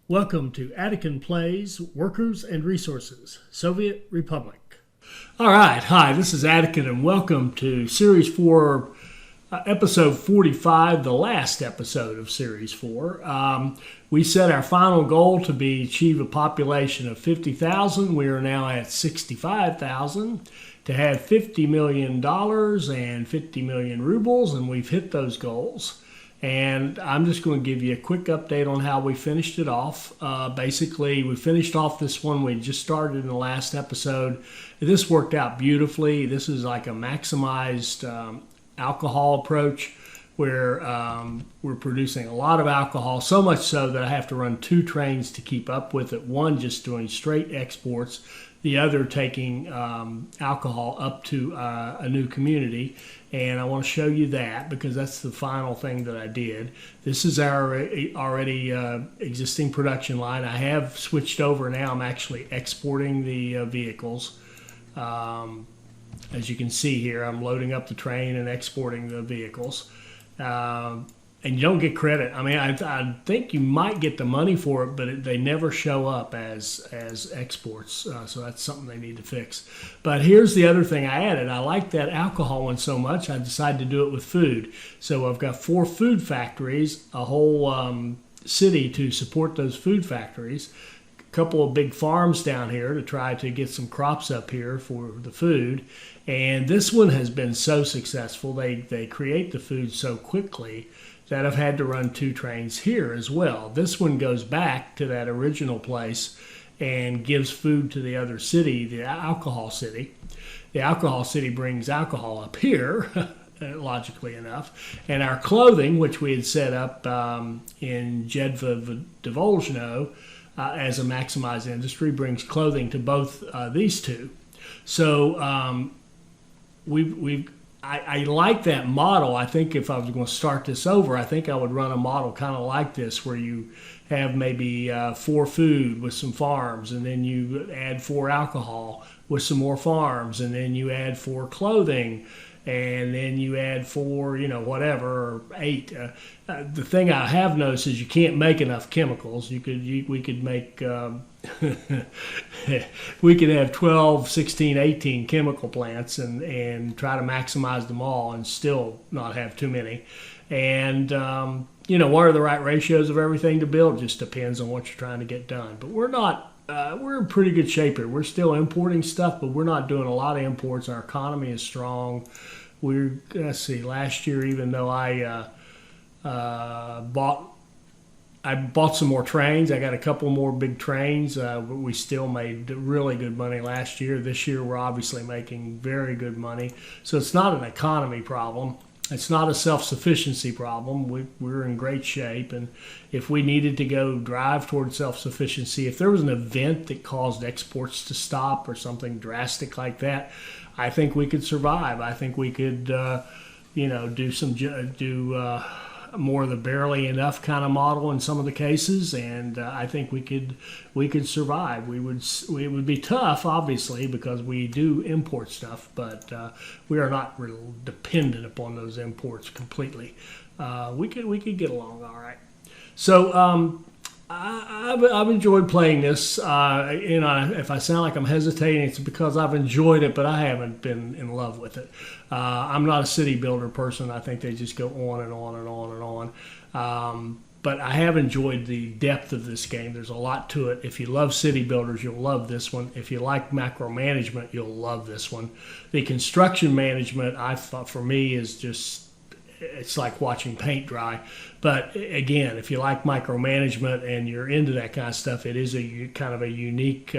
Welcome to Attican Plays Workers and Resources, Soviet Republic. All right, hi, this is Attican and welcome to Series 4, Episode 45, the last episode of Series 4. We set our final goal to achieve a population of 50,000. We are now at 65,000 to have $50 million and 50 million rubles, and we've hit those goals. And I'm just going to give you a quick update on how we finished it off. Basically, we finished off this one we just started in the last episode. This worked out beautifully. This is like a maximized alcohol approach where we're producing a lot of alcohol, so much so that I have to run 2 trains to keep up with it. One just doing straight exports, the other taking alcohol up to a new community. And I want to show you that because that's the final thing that I did. This is our already existing production line. I have switched over now. I'm actually exporting the vehicles. As you can see here, I'm loading up the train and exporting the vehicles. And you don't get credit. I mean, I think you might get the money for it, but they never show up as exports. So that's something they need to fix. But here's the other thing I added. I like that alcohol one so much, I decided to do it with food. So I've got 4 food factories, a whole city to support those food factories, a couple of big farms down here to try to get some crops up here for the food. And this one has been so successful. They create the food so quickly that I've had to run 2 trains here as well. This one goes back to that original place and gives food to the other city, the alcohol city. The alcohol city brings alcohol up here, logically enough. And our clothing, which we had set up in Jedva Devolzhno as a maximized industry, brings clothing to both these 2. So I like that model. I think if I was going to start this over, I think I would run a model kind of like this where you have maybe 4 food with some farms, and then you add 4 alcohol with some more farms, and then you add 4 clothing, and then you add 4, whatever, or 8. The thing I have noticed is you can't make enough chemicals. We could make, we could have 12, 16, 18 chemical plants and try to maximize them all and still not have too many. And, what are the right ratios of everything to build just depends on what you're trying to get done. But we're not. We're in pretty good shape here. We're still importing stuff, but we're not doing a lot of imports. Our economy is strong. Let's see, last year, even though I bought some more trains. I got a couple more big trains, but we still made really good money last year. This year, we're obviously making very good money. So it's not an economy problem. It's not a self-sufficiency problem. We're in great shape, and if we needed to go drive toward self-sufficiency, if there was an event that caused exports to stop or something drastic like that, I think we could survive. I think we could, do more of the barely enough kind of model in some of the cases, and I think we could survive. It would be tough, obviously, because we do import stuff, but we are not real dependent upon those imports completely. We could get along all right. So I've enjoyed playing this. If I sound like I'm hesitating, it's because I've enjoyed it, but I haven't been in love with it. I'm not a city builder person. I think they just go on and on and on and on. But I have enjoyed the depth of this game. There's a lot to it. If you love city builders, you'll love this one. If you like macro management, you'll love this one. The construction management, I thought, for me, is just, it's like watching paint dry. But again, if you like micromanagement and you're into that kind of stuff, it is a kind of a unique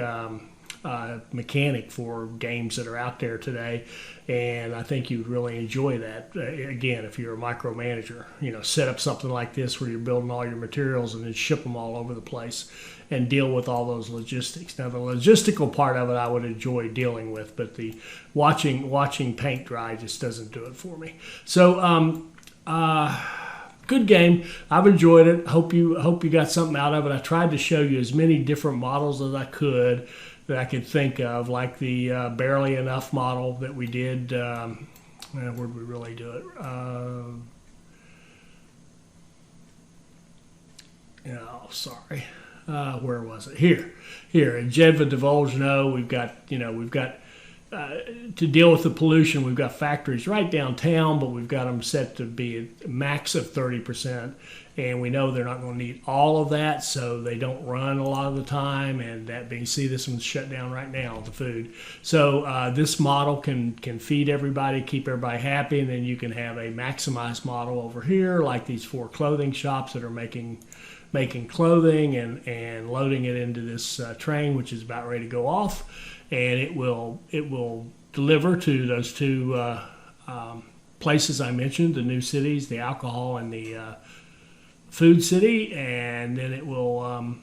mechanic for games that are out there today. And I think you'd really enjoy that. Again, if you're a micromanager, set up something like this where you're building all your materials and then ship them all over the place and deal with all those logistics. Now, the logistical part of it I would enjoy dealing with, but the watching paint dry just doesn't do it for me. So, good game. I've enjoyed it. Hope you got something out of it. I tried to show you as many different models as I could that I could think of, like the barely enough model that we did. Where did we really do it? Sorry. where was it? Here in Jedva Divulgeno, we've got to deal with the pollution. We've got factories right downtown, but we've got them set to be a max of 30%. And we know they're not going to need all of that, so they don't run a lot of the time. And that being said, this one's shut down right now, the food. So this model can feed everybody, keep everybody happy, and then you can have a maximized model over here, like these 4 clothing shops that are making clothing and loading it into this train, which is about ready to go off, and it will deliver to those 2 places I mentioned, the new cities, the alcohol and the food city, and then it will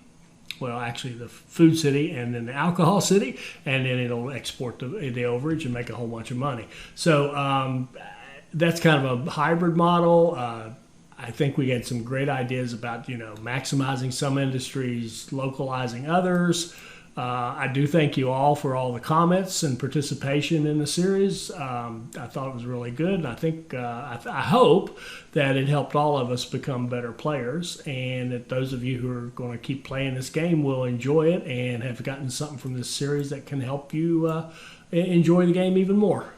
actually the food city and then the alcohol city, and then it'll export the overage and make a whole bunch of money. So that's kind of a hybrid model. I think we had some great ideas about maximizing some industries, localizing others. I do thank you all for all the comments and participation in the series. I thought it was really good, and I think I hope that it helped all of us become better players, and that those of you who are going to keep playing this game will enjoy it and have gotten something from this series that can help you enjoy the game even more.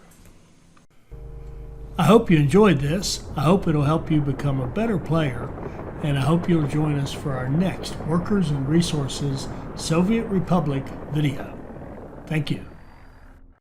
I hope you enjoyed this. I hope it'll help you become a better player, and I hope you'll join us for our next Workers and Resources Soviet Republic video. Thank you.